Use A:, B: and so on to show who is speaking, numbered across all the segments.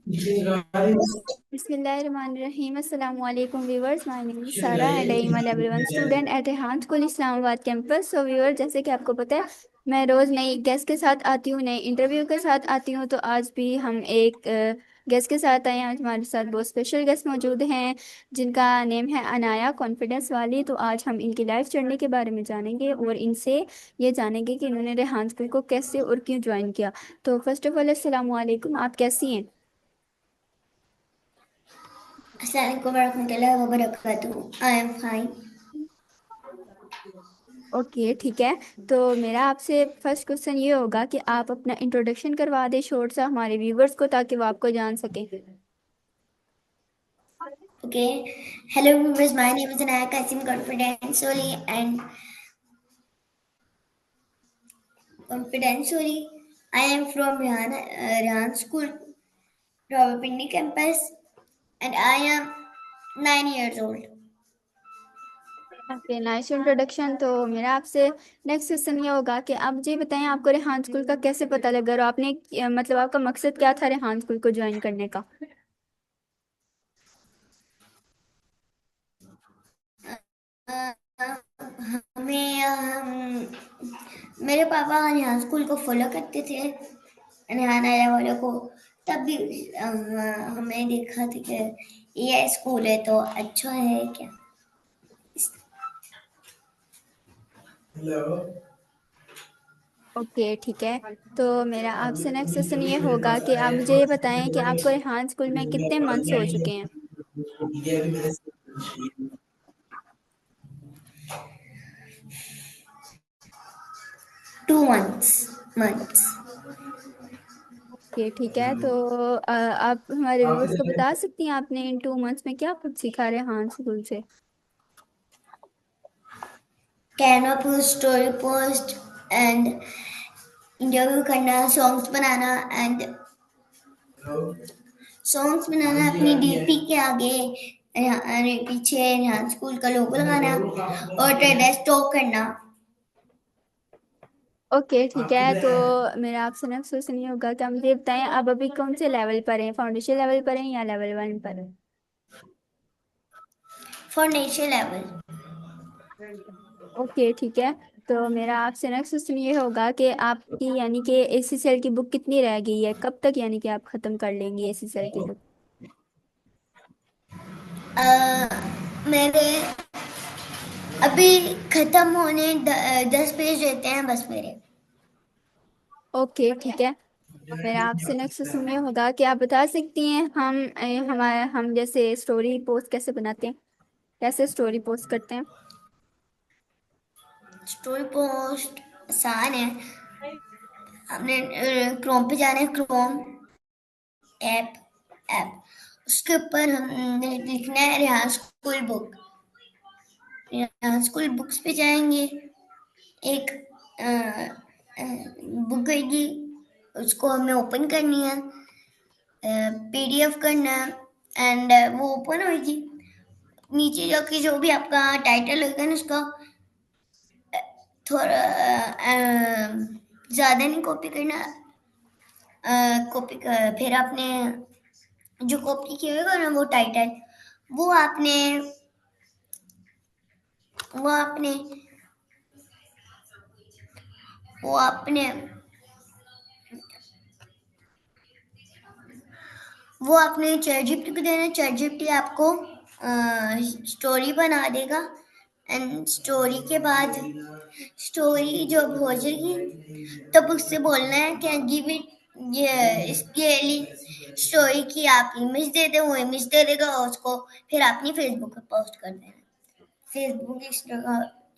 A: बिस्मिल्लाहिर्रहमानिर्रहीम अस्सलाम वालेकुम व्यूअर्स, माय नेम इज सारा and I am a level 1 student at Rehan school Islamabad campus. So viewer, जैसे कि आपको पता है, मैं रोज़ नई गेस्ट के साथ आती हूँ, नई इंटरव्यू के साथ आती हूँ। तो आज भी हम एक गेस्ट के साथ आए हैं। आज हमारे साथ बहुत स्पेशल गेस्ट मौजूद हैं जिनका नेम है अनाया कॉन्फिडेंस वाली। तो आज हम इनकी लाइफ जर्नी के बारे में जानेंगे और इनसे ये जानेंगे कि इन्होंने रेहान स्कूल को कैसे और क्यों ज्वाइन किया। तो फर्स्ट ऑफ ऑल अस्सलाम वालेकुम, आप कैसी हैं?
B: Assalamualaikum warahmatullahi wabarakatuh. I am fine.
A: Okay, ठीक है। तो मेरा आपसे फर्स्ट क्वेश्चन ये होगा कि आप अपना इंट्रोडक्शन करवा दें शॉर्ट सा हमारे व्यूवर्स को, ताकि वो आपको जान सकें।
B: Okay. Hello viewers, my name is Anaya Kasim Confidentially and confidentially. I am from Rihan School, Rawalpindi campus, and I am 9 years old.
A: Okay, nice introduction. तो मेरा आपसे नेक्स्ट क्वेश्चन ये होगा कि आप मुझे बताएं, आपको रेहान स्कूल का कैसे पता लगा और आपने मतलब आपका मकसद क्या था रेहान स्कूल को ज्वाइन करने का?
B: अ, हमें मेरे पापा रिहान स्कूल को फॉलो करते थे, रिहान आया वालों को। तब भी हमें देखा था कि ये स्कूल है तो अच्छा है क्या।
A: ओके, ठीक है। तो मेरा आपसे नेक्स्ट क्वेश्चन ये होगा कि आप मुझे ये बताएं कि आपको रेहान स्कूल में कितने मंथ्स हो चुके हैं?
B: 2 months.
A: ओके, ठीक है। तो आप हमारे व्यूवर्स को बता सकती हैं आपने इन 2 मंथ्स में क्या कुछ सीखा रेहान स्कूल से?
B: Canva post, story post and interview करना, सॉन्ग्स बनाना अपनी डीपी के आगे पीछे यहाँ स्कूल का लोगो लगाना और ड्रेस टॉक करना।
A: ओके, ठीक है। तो मेरा आपसे नेक्स्ट क्वेश्चन ये होगा कि आप मुझे बताएं, आप अभी कौन से लेवल पर हैं, फाउंडेशन लेवल पर हैं या लेवल 1 पर हैं?
B: For national level.
A: ओके, ठीक है। तो मेरा आपसे नेक्स्ट क्वेश्चन ये होगा कि आपकी यानी कि एसीसीएल की बुक कितनी रह गई है, कब तक यानी कि आप खत्म कर लेंगी एसीसीएल की बुक?
B: मेरे अभी खत्म होने 10 पेज रहते हैं बस मेरे।
A: ओके, ठीक है। तो मेरा आपसे नेक्स्ट क्वेश्चन ये होगा कि आप बता सकती हैं हम जैसे स्टोरी पोस्ट कैसे बनाते हैं, कैसे स्टोरी पोस्ट करते हैं?
B: स्टोरी पोस्ट आसान है। हमने क्रोम पे जाना है, क्रोम ऐप ऐप उसके ऊपर हमने लिखना है Rihan school book. Rihan school books पे जाएंगे, एक बुक आएगी, उसको हमें ओपन करनी है, पीडीएफ करना है एंड वो ओपन होगी। नीचे जाके जो भी आपका टाइटल होगा ना उसका थोड़ा ज़्यादा नहीं कॉपी करना। फिर आपने जो कॉपी किया होगा ना वो टाइटल, वो आपने वो आपने वो आपने वो आपने चैट जीपीटी को देना। चैट जीपीटी आपको स्टोरी बना देगा एंड स्टोरी के बाद स्टोरी जब हो जाएगी तब उससे बोलना है क्या गिव इट, ये इसके स्टोरी की आप इमेज दे दे, वो इमेज दे देगा और उसको फिर अपनी फेसबुक पे पोस्ट कर देना। फेसबुक,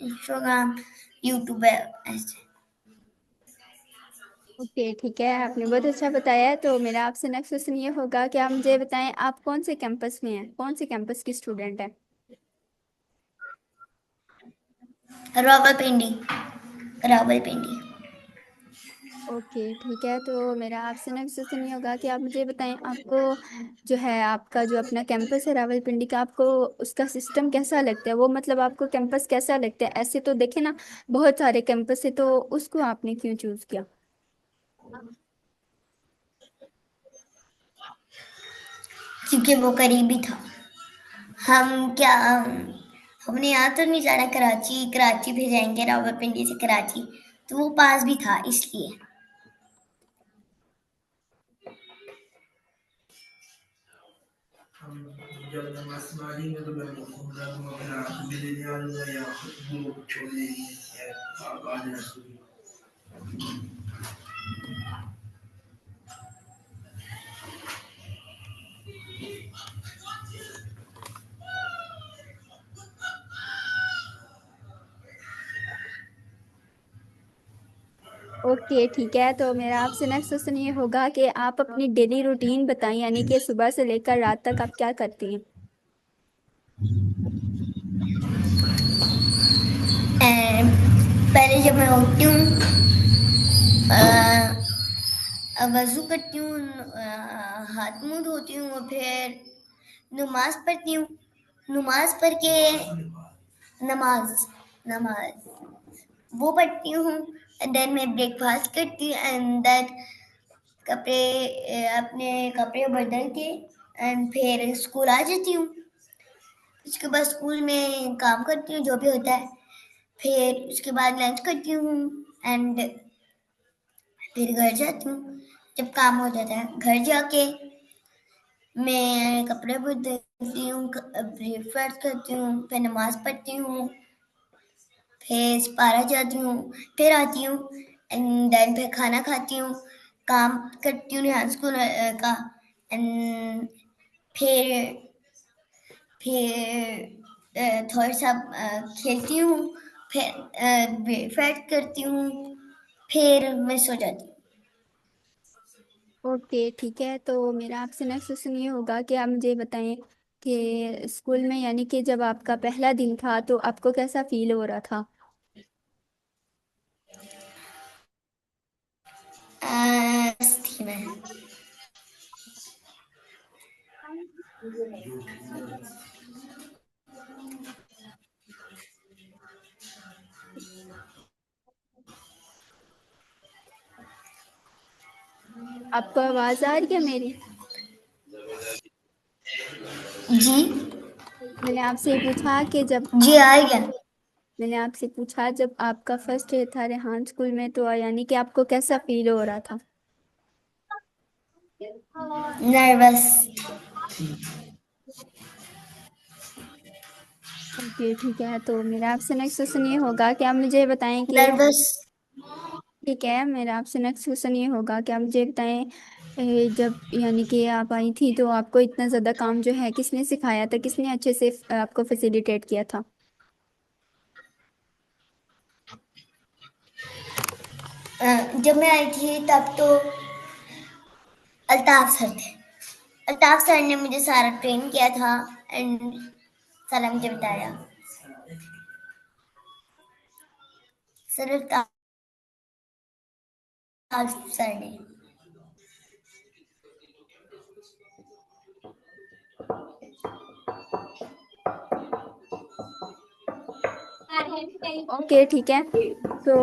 B: इंस्टाग्राम, यूट्यूब है ऐसे।
A: ओके, ठीक है। आपने बहुत अच्छा बताया है। तो मेरा आपसे नेक्स्ट क्वेश्चन ये होगा कि आप मुझे बताएं, आप कौन से कैंपस में हैं, कौन से कैंपस की स्टूडेंट हैं?
B: रावलपिंडी, रावलपिंडी।
A: ओके, ठीक है। तो मेरा आपसे नेक्स्ट क्वेश्चन ये होगा कि आप मुझे बताएं, आपको जो है आपका जो अपना कैंपस है रावलपिंडी का, आपको उसका सिस्टम कैसा लगता है? वो मतलब आपको कैंपस कैसा लगता है? ऐसे तो देखे ना, बहुत सारे कैंपस है, तो उसको आपने क्यों चूज किया?
B: क्योंकि वो करीबी था। हम क्या हमने यहाँ तो नहीं जाना, कराची कराची भेजेंगे रावलपिंडी से कराची, तो वो पास भी था इसलिए। जब नमाज में तो मैं बोलूँगा तुम अपना हाथ में लेने आ जाऊँगा या वो छोड़ देंगे, आप आ जाना।
A: ओके ठीक है, तो मेरा आपसे नेक्स्ट क्वेश्चन ये होगा कि आप अपनी डेली रूटीन बताएं, यानी कि सुबह से लेकर रात तक आप क्या करती हैं।
B: पहले जब मैं उठती हूँ, वजू करती हूँ, हाथ मुंह धोती हूँ, फिर नमाज पढ़ती हूँ। नमाज पढ़ के नमाज नमाज वो पढ़ती हूँ, एंड देन मैं ब्रेकफास्ट करती हूँ, एंड देन अपने कपड़े बदल के एंड फिर स्कूल आ जाती हूँ। उसके बाद स्कूल में काम करती हूँ जो भी होता है, फिर उसके बाद लंच करती हूँ, एंड फिर घर जाती हूँ। जब काम हो जाता है घर जाके मैं कपड़े बदलती हूँ, ब्रेकफास्ट करती हूँ, फिर नमाज पढ़ती हूँ, फिर पारा जाती हूँ, फिर आती हूँ, एंड देन फिर खाना खाती हूँ, काम करती हूँ यहाँ स्कूल का, एंड फिर थोड़ा सा खेलती हूँ, फिर ब्रेकफास्ट करती हूँ, फिर मैं सो जाती हूँ।
A: ओके ठीक है, तो मेरा आपसे नेक्स्ट क्वेश्चन ये होगा कि आप मुझे बताएं कि स्कूल में यानी कि जब आपका पहला दिन था तो आपको कैसा फील हो रहा था।
B: थी मैं।
A: आपको आवाज आ रही है मेरी।
B: जी।
A: मैंने आपसे पूछा कि जब
B: जी आ गया।
A: मैंने आपसे पूछा जब आपका फर्स्ट डे था रेहान स्कूल में, तो यानी कि आपको कैसा फील हो रहा था।
B: नर्वस।
A: ओके ठीक है, तो मेरा आपसे नेक्स्ट क्वेश्चन ये होगा कि आप मुझे बताएं कि
B: नर्वस।
A: ठीक है, मेरा आपसे नेक्स्ट क्वेश्चन ये होगा कि आप मुझे बताएं जब यानी कि आप आई थी तो आपको इतना ज़्यादा काम जो है किसने सिखाया था, किसने अच्छे से आपको फैसिलिटेट किया था।
B: जब मैं आई थी तब तो अल्ताफ सर थे। अल्ताफ सर ने मुझे सारा ट्रेन किया था, एंड सारा मुझे बताया। सर अल्ताफ सर ने।
A: ओके ठीक है, तो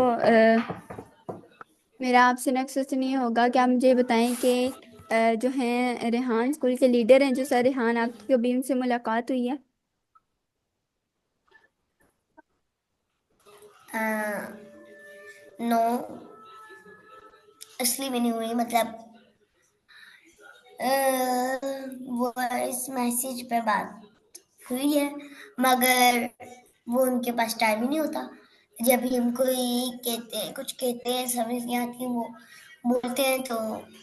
A: मेरा आपसे नेक्स्ट क्वेश्चन ये होगा कि आप मुझे बताएं कि जो हैं रेहान स्कूल के लीडर हैं जो सर रेहान, आपकी कभी उनसे मुलाकात हुई है।
B: नो, असली में नहीं हुई, मतलब वॉइस मैसेज पे बात हुई है, मगर वो उनके पास टाइम ही नहीं होता। जब भी हम कोई कहते हैं, कुछ कहते हैं, समझ नहीं आती, वो बोलते हैं तो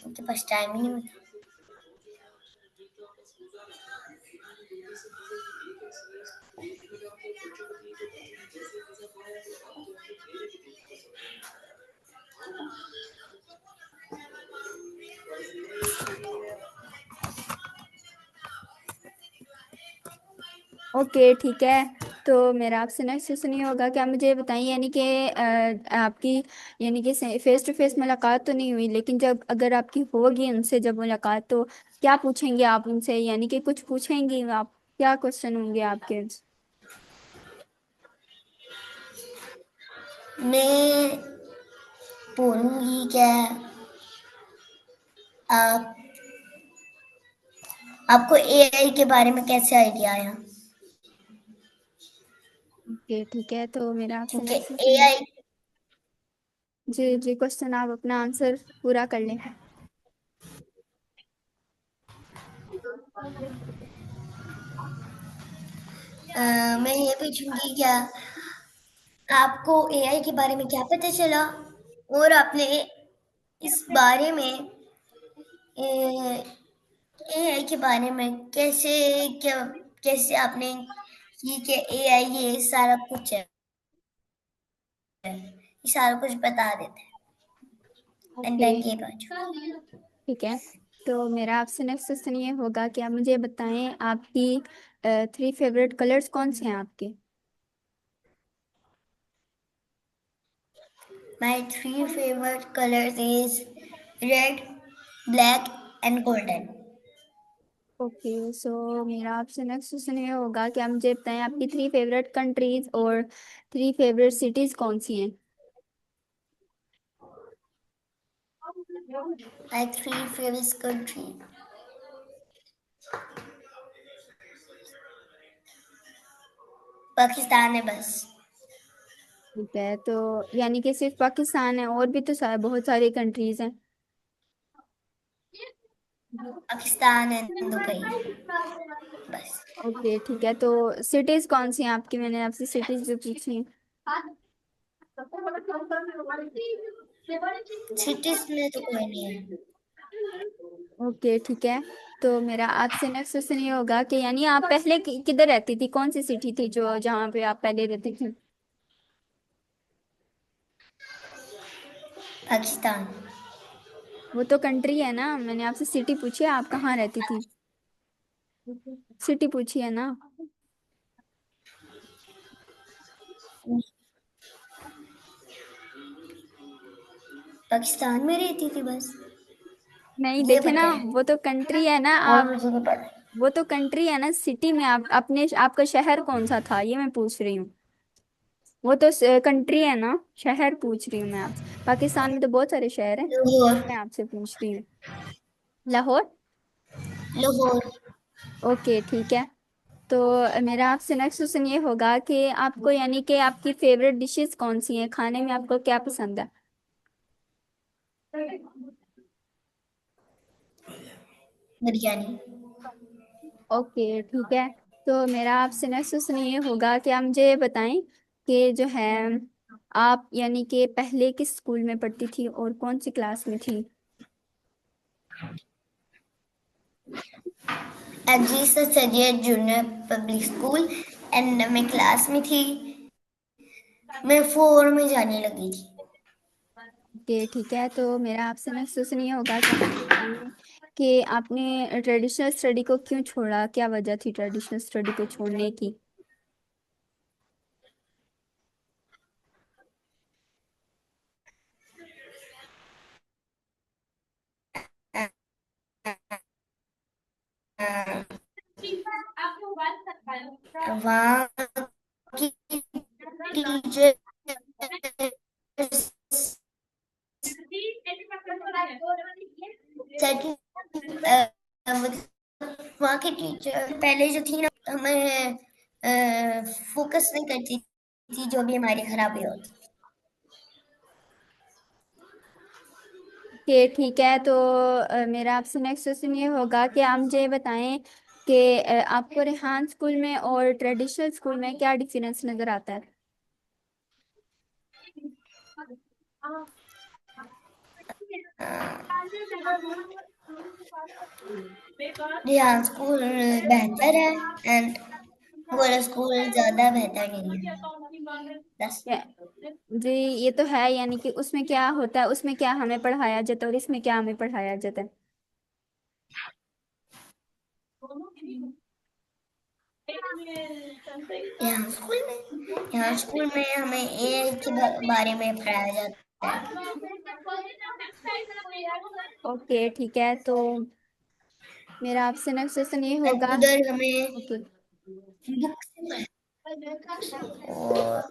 B: उनके पास टाइम ही नहीं होता।
A: ओके ठीक है, तो मेरा आपसे नेक्स्ट क्वेश्चन ये होगा कि आप मुझे बताइए यानी कि आपकी यानी कि फेस टू फेस मुलाकात तो नहीं हुई, लेकिन जब अगर आपकी होगी उनसे जब मुलाकात, तो क्या पूछेंगे आप उनसे, यानी कि कुछ पूछेंगी आप, क्या क्वेश्चन होंगे आपके।
B: मैं बोलूंगी क्या, आप आपको एआई के बारे में कैसे आइडिया आया?
A: ओके ठीक है, तो मेरा आपसे
B: क्योंकि
A: नेक्स्ट क्वेश्चन।
B: एआई
A: जी जी, क्वेश्चन आप अपना आंसर पूरा कर लें।
B: मैं ये पूछूंगी क्या आपको एआई के बारे में क्या पता चला, और आपने इस बारे में एआई के बारे में कैसे आपने की कि एआई ये सारा कुछ है, ये सारा कुछ बता देते हैं। एंड
A: ओके
B: देन ये बात।
A: ठीक है, तो मेरा आपसे नेक्स्ट क्वेश्चन ये होगा कि आप मुझे बताएं आपकी थ्री फेवरेट कलर्स कौन से हैं आपके।
B: My three favorite colors is red, black and golden.
A: Okay so मेरा आपसे नेक्स्ट क्वेश्चन ये होगा कि आप मुझे बताएं आपकी थ्री फेवरेट कंट्रीज और थ्री फेवरेट सिटीज कौन सी हैं।
B: My three favorite country Pakistan है बस।
A: ठीक है, तो यानी कि सिर्फ पाकिस्तान है, और भी तो बहुत सारी कंट्रीज हैं।
B: पाकिस्तान एंड दुबई बस।
A: ओके ठीक है, तो सिटीज कौन सी हैं आपकी, मैंने आपसे सिटीज जो पूछी हैं।
B: सिटीज में तो कोई नहीं है।
A: ओके ठीक है, तो मेरा आपसे नेक्स्ट क्वेश्चन ये होगा कि यानी आप पहले किधर रहती थी, कौन सी सिटी थी जो जहाँ पे आप पहले रहती थी।
B: पाकिस्तान।
A: वो तो कंट्री है ना, मैंने आपसे सिटी पूछी है, आप कहाँ रहती थी। सिटी पूछी है ना।
B: पाकिस्तान में रहती थी बस।
A: नहीं
B: ये
A: देखे ना,
B: पता है,
A: वो तो कंट्री है ना
B: और
A: आप।
B: मुझे नहीं पता।
A: वो तो कंट्री है ना, सिटी में आप अपने आपका शहर कौन सा था ये मैं पूछ रही हूँ। वो तो कंट्री है ना, शहर पूछ रही हूँ मैं आपसे, पाकिस्तान में तो बहुत सारे शहर हैं।
B: लाहौर।
A: मैं आपसे पूछ रही हूँ। लाहौर।
B: लाहौर।
A: ओके ठीक है, तो मेरा आपसे नेक्स्ट क्वेश्चन ये होगा कि आपको यानी कि आपकी फेवरेट डिशेस कौन सी हैं, खाने में आपको क्या पसंद है।
B: बिरयानी।
A: ओके ठीक है, तो मेरा आपसे नेक्स्ट क्वेश्चन ये होगा कि आप मुझे बताएं कि जो है आप यानी कि पहले किस स्कूल में पढ़ती थी और कौन सी क्लास में थी।
B: AG Syed junior public school and मैं क्लास में थी। मैं फोर में जाने लगी थी।
A: ओके ठीक है, तो मेरा आपसे नेक्स्ट क्वेश्चन ये होगा कि आप मुझे बताएं कि आपने ट्रेडिशनल स्टडी को क्यों छोड़ा, क्या वजह थी ट्रेडिशनल स्टडी को छोड़ने की।
B: वहाँ की टीचर सेकंड, वहाँ की टीचर पहले जो थी ना, हमें फोकस नहीं करती थी, जो भी हमारी खराबी होती।
A: कि ठीक है, तो मेरा आपसे नेक्स्ट क्वेश्चन ये होगा कि आप मुझे बताएं कि आपको रेहान स्कूल में और ट्रेडिशनल स्कूल में क्या डिफरेंस नजर आता है।
B: रिहान स्कूल बेहतर है एंड गोला स्कूल ज़्यादा बेहतर नहीं है। बस।
A: या- जी, ये तो है, यानी कि उसमें क्या होता है, उसमें क्या हमें पढ़ाया जाता है और इसमें क्या हमें पढ़ाया जाता है।
B: यहाँ स्कूल में हमें एआई के बारे में पढ़ाया जाता है।
A: ओके ठीक है, तो मेरा आपसे नेक्स्ट क्वेश्चन ये
B: एंड
A: होगा।
B: उधर हमें
A: ओके
B: बुक से और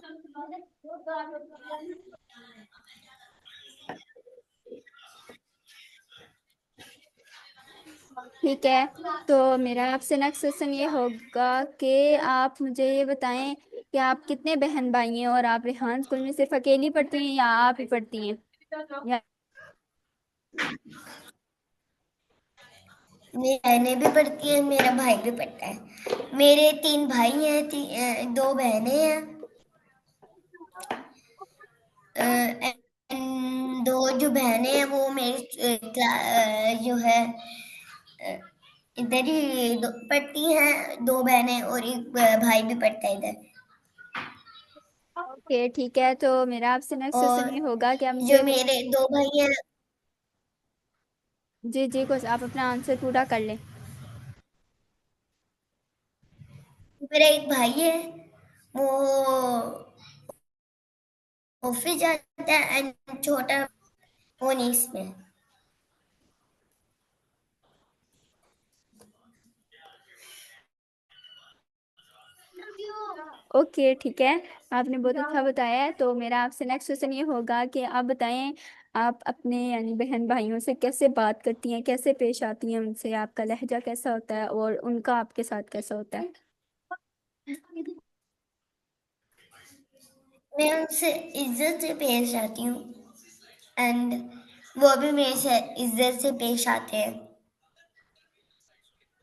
A: ठीक है, तो मेरा आपसे नेक्स्ट क्वेश्चन ये होगा कि आप मुझे ये बताएं कि आप कितने बहन भाई हैं, और आप रेहान स्कूल में सिर्फ अकेली पढ़ती हैं या आप ही पढ़ती हैं, या
B: मेरी बहनें भी पढ़ती हैं, मेरा भाई भी पढ़ता है। मेरे 3 भाई हैं, 2 बहनें हैं। एंड 2 जो बहनें हैं वो मेरी जो है अ, इधर ही पढ़ती हैं, 2 बहनें और एक भाई भी पढ़ता है इधर।
A: ओके ठीक है, तो मेरा आपसे नेक्स्ट
B: और
A: क्वेश्चन ये होगा कि आप
B: जो
A: मुझे
B: मेरे 2 भाई हैं,
A: जी जी कुछ आप अपना आंसर पूरा कर लें।
B: मेरा एक भाई है, वो ऑफिस जाता है, एंड छोटा वो नहीं इसमें।
A: ओके ठीक है, आपने बहुत अच्छा बताया है। तो मेरा आपसे नेक्स्ट क्वेश्चन ये होगा कि आप बताएं, आप अपने यानी बहन भाइयों से कैसे बात करती हैं, कैसे पेश आती हैं उनसे, आपका लहजा कैसा होता है और उनका आपके साथ कैसा होता है।
B: मैं उनसे इज्जत से पेश आती हूँ, एंड वो भी मेरे से इज्जत से पेश आते हैं।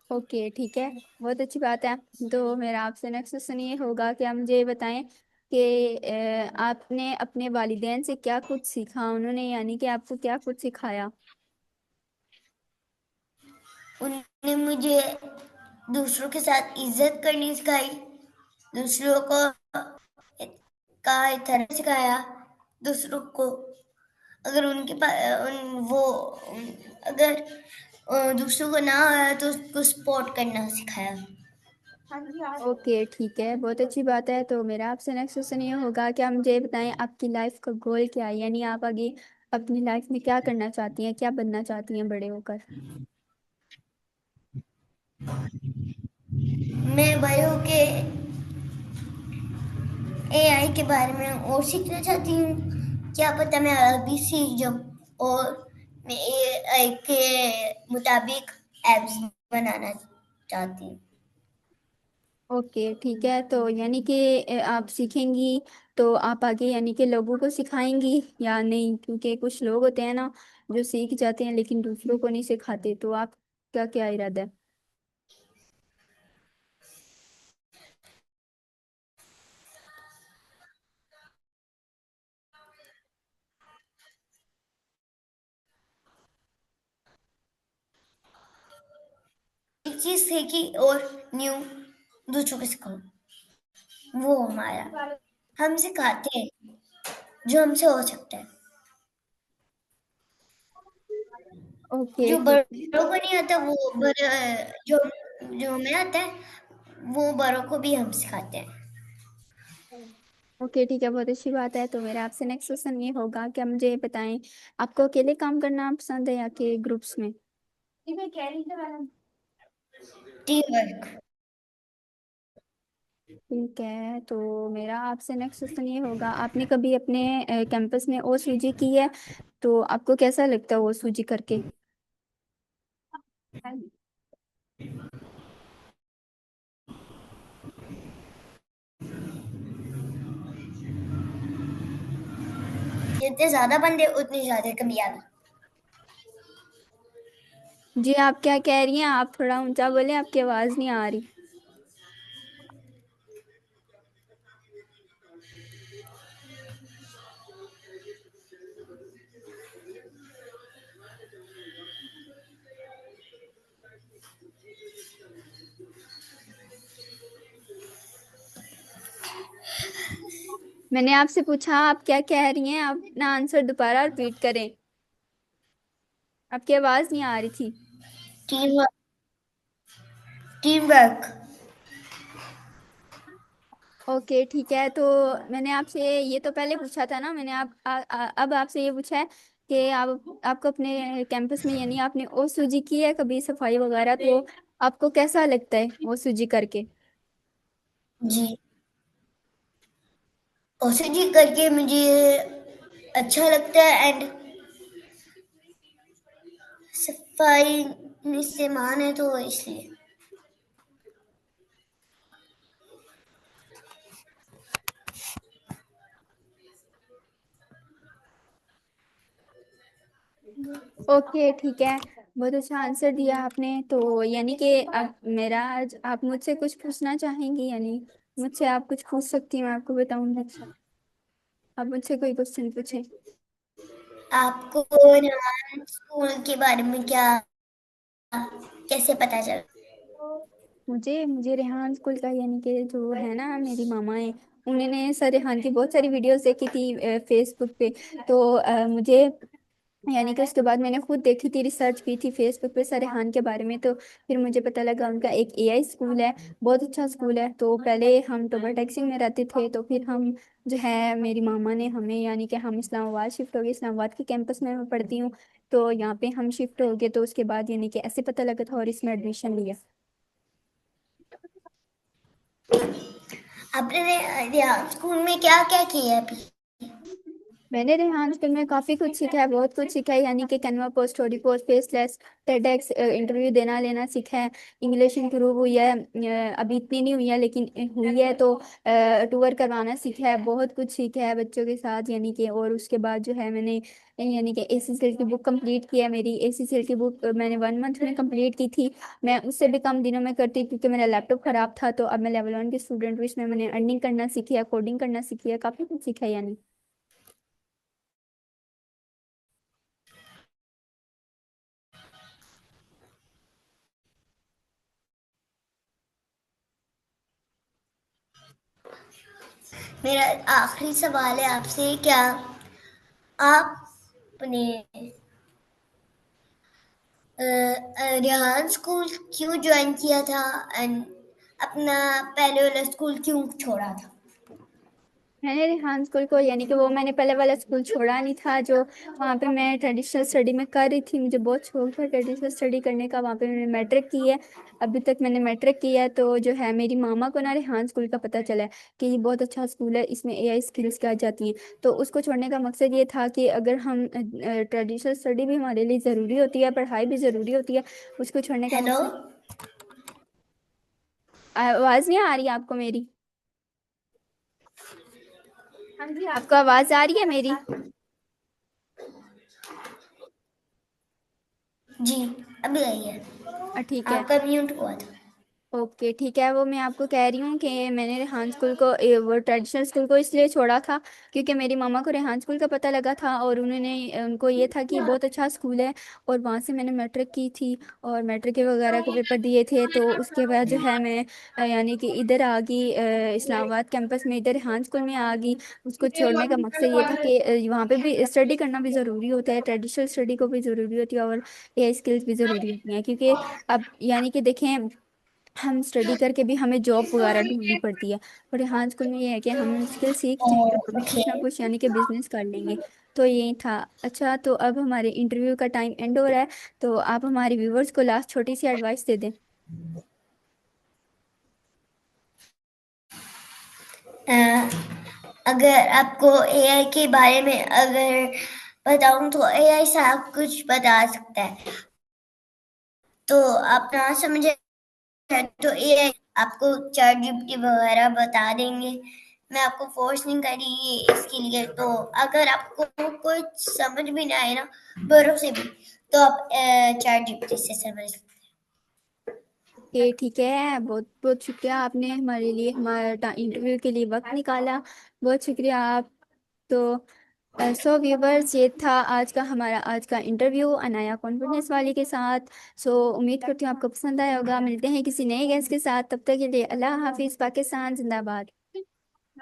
A: ओके ठीक है, बहुत अच्छी बात है। तो मेरा आपसे नेक्स्ट क्वेश्चन ये होगा कि आप मुझे ये बताएं कि आपने अपने वालिदैन से क्या कुछ सीखा, उन्होंने यानी कि आपको क्या कुछ सिखाया।
B: उन्होंने मुझे दूसरों के साथ इज्जत करनी सिखाई, दूसरों को का एहतराम सिखाया। दूसरों को अगर उनके पास वो अगर दूसरों को ना आया तो उसको सपोर्ट करना सिखाया।
A: ओके ठीक है, बहुत अच्छी बात है। तो मेरा आपसे नेक्स्ट क्वेश्चन ये होगा कि आप मुझे ये बताएं आपकी लाइफ का गोल क्या है, यानी आप आगे अपनी लाइफ में क्या करना चाहती हैं, क्या बनना चाहती हैं बड़े होकर।
B: मैं बड़े होके एआई के बारे में और सीखना चाहती हूँ। क्या पता मैं अरबी सीख जाऊँ और मैं एआई के मुताबिक एप्स बनाना चाहती हूँ।
A: ओके ठीक है, तो यानी कि आप सीखेंगी तो आप आगे यानी कि लोगों को सिखाएंगी या नहीं, क्योंकि कुछ लोग होते हैं ना जो सीख जाते हैं लेकिन दूसरों को नहीं सिखाते, तो आप क्या क्या इरादा है।
B: एक चीज सीखी और न्यू दूसरों को सिखाऊं, वो हमारा हम सिखाते हैं जो हमसे हो सकता है।
A: ओके
B: जो
A: ठीक
B: बड़ों को नहीं आता वो जो जो हमें आता है वो बड़ों को भी हम सिखाते हैं।
A: ओके ठीक है, बहुत अच्छी बात है। तो मेरा आपसे नेक्स्ट क्वेश्चन ये होगा कि आप मुझे ये बताएं आपको अकेले काम करना पसंद है या कि ग्रुप्स में।
B: Team work.
A: ठीक है, तो मेरा आपसे नेक्स्ट क्वेश्चन ये होगा आपने कभी अपने कैंपस में ओ सूजी की है, तो आपको कैसा लगता है ओ सूजी करके।
B: जितने ज्यादा बंदे उतनी ज्यादा कमियां।
A: जी आप क्या कह रही हैं, आप थोड़ा ऊंचा बोले, आपकी आवाज नहीं आ रही। मैंने आपसे पूछा आप क्या कह रही हैं, आप अपना आंसर दोबारा रिपीट करें, आपकी आवाज नहीं आ रही थी।
B: Team team work.
A: ओके ठीक है, तो मैंने आपसे ये तो पहले पूछा था ना, मैंने अब आपसे ये पूछा है कि आप आपको अपने कैंपस में यानी आपने ओ सूजी की है कभी सफाई वगैरह, तो आपको कैसा लगता है वो सूजी करके।
B: जी, औसत जी करके मुझे अच्छा लगता है, एंड सफाई निस्सेमान है तो इसलिए।
A: ओके ठीक है, बहुत अच्छा आंसर दिया आपने। तो यानी कि आप मेरा आज आप मुझसे कुछ पूछना चाहेंगी, यानी मुझसे आप कुछ पूछ सकती हैं, मैं आपको बताऊंगी। आप मुझसे कोई क्वेश्चन पूछे।
B: आपको रेहान स्कूल के बारे में क्या कैसे पता चला?
A: मुझे मुझे रेहान स्कूल का, यानी कि जो है ना मेरी मामा है, उन्होंने सर रेहान की बहुत सारी वीडियोस देखी थी फेसबुक पे। तो मुझे, यानी कि उसके बाद मैंने खुद देखी थी, रिसर्च की थी फेसबुक पे सर रेहान के बारे में। तो फिर मुझे पता लगा उनका एक एआई स्कूल है, बहुत अच्छा स्कूल है। तो पहले हम टोबर टैक्सी में रहते थे, तो फिर हम जो है मेरी मामा ने हमें, यानी कि हम इस्लामाबाद शिफ्ट हो गए, इस्लामाबाद के कैंपस में मैं पढ़ती हूँ। तो यहाँ पे हम शिफ्ट हो गए, तो उसके बाद यानी कि ऐसे पता लगा था और इसमें एडमिशन लिया।
B: आपने रेहान स्कूल में क्या क्या किया है अभी?
A: मैंने रेहान स्कूल में काफी कुछ सीखा है, बहुत कुछ सीखा है, यानी कि Canva post, story post, faceless, TEDx interview देना लेना सीखा है। इंग्लिश इंप्रूव हुई है, अभी इतनी नहीं हुई है लेकिन हुई है। तो टूर करवाना सीखा है, बहुत कुछ सीखा है बच्चों के साथ, यानी कि। और उसके बाद जो है मैंने यानी कि एसीसीएल की बुक कंप्लीट की है। मेरी एसीसीएल की बुक मैंने 1 मंथ में कंप्लीट की थी। मैं उससे भी कम दिनों में करती, क्योंकि मेरा लैपटॉप खराब था। तो अब मैं लेवल 1 की स्टूडेंट हूँ, इसमें मैंने अर्निंग करना सीखी है, कोडिंग करना सीखी है, काफी कुछ सीखा है यानी।
B: मेरा आखिरी सवाल है आपसे, क्या आपने रेहान स्कूल क्यों ज्वाइन किया था एंड अपना पहले वाला स्कूल क्यों छोड़ा था?
A: मैंने रेहान स्कूल को, यानी कि वो मैंने पहले वाला स्कूल छोड़ा नहीं था, जो वहाँ पे मैं ट्रेडिशनल स्टडी में कर रही थी। मुझे बहुत शौक था ट्रेडिशनल स्टडी करने का। वहाँ पे मैंने मैट्रिक की है, अभी तक मैंने मैट्रिक किया है। तो जो है मेरी मामा को ना रेहान स्कूल का पता चला है कि ये बहुत अच्छा स्कूल है, इसमें एआई स्किल्स सिखाई जाती हैं। तो उसको छोड़ने का मकसद ये था कि अगर हम ट्रेडिशनल स्टडी भी हमारे लिए ज़रूरी होती है, पढ़ाई भी ज़रूरी होती है, उसको छोड़ने का
B: हेलो।
A: मकसद। आवाज़ नहीं आ रही आपको मेरी? हाँ जी, आपको आवाज़ आ रही है मेरी?
B: जी, अभी आई है।
A: ठीक है।
B: आपका म्यूट हुआ था।
A: ओके ठीक है, वो मैं आपको कह रही हूँ कि मैंने रेहान स्कूल को वो ट्रेडिशनल स्कूल को इसलिए छोड़ा था क्योंकि मेरी मामा को रेहान स्कूल का पता लगा था, और उन्होंने उनको ये था कि बहुत अच्छा स्कूल है। और वहाँ से मैंने मैट्रिक की थी, और मैट्रिक के वगैरह के पेपर दिए थे। तो उसके बाद जो है मैं यानी कि इधर आ गई, इस्लामाबाद कैंपस में, इधर रेहान स्कूल में आ गई। उसको छोड़ने का मकसद ये था कि वहाँ पे भी स्टडी करना भी ज़रूरी होता है, ट्रेडिशनल स्टडी को भी ज़रूरी होती है, और ये स्किल्स भी ज़रूरी होती हैं। क्योंकि अब यानी कि देखें, हम स्टडी करके भी हमें जॉब वगैरह ढूंढनी पड़ती है। और यहाँ स्कूल में ये है कि हम स्किल सीख जाएंगे तो
B: ओके।
A: कुछ ना कुछ यानी कि बिजनेस कर लेंगे। तो यही था। अच्छा, तो अब हमारे इंटरव्यू का टाइम एंड हो रहा है, तो आप हमारे व्यूवर्स को लास्ट छोटी सी एडवाइस दे दें।
B: अगर आपको एआई के बारे में अगर बताऊं तो एआई सब कुछ बता सकता है, तो आप ना समझे तो एआई आपको चैट जीपीटी वगैरह बता देंगे। मैं आपको फोर्स नहीं कर रही इसके लिए। तो अगर आपको कुछ समझ भी ना आए ना, भरोसे भी, तो आप चैट जीपीटी से समझ।
A: ओके ठीक है, बहुत बहुत शुक्रिया, आपने हमारे लिए, हमारा इंटरव्यू के लिए वक्त निकाला। बहुत शुक्रिया आप। तो सो व्यूवर्स, ये था आज का हमारा आज का इंटरव्यू अनाया कॉन्फिडेंस वाली के साथ। सो उम्मीद करती हूँ आपको पसंद आया होगा। मिलते हैं किसी नए गेस्ट के साथ, तब तक के लिए अल्लाह हाफिज़, पाकिस्तान जिंदाबाद।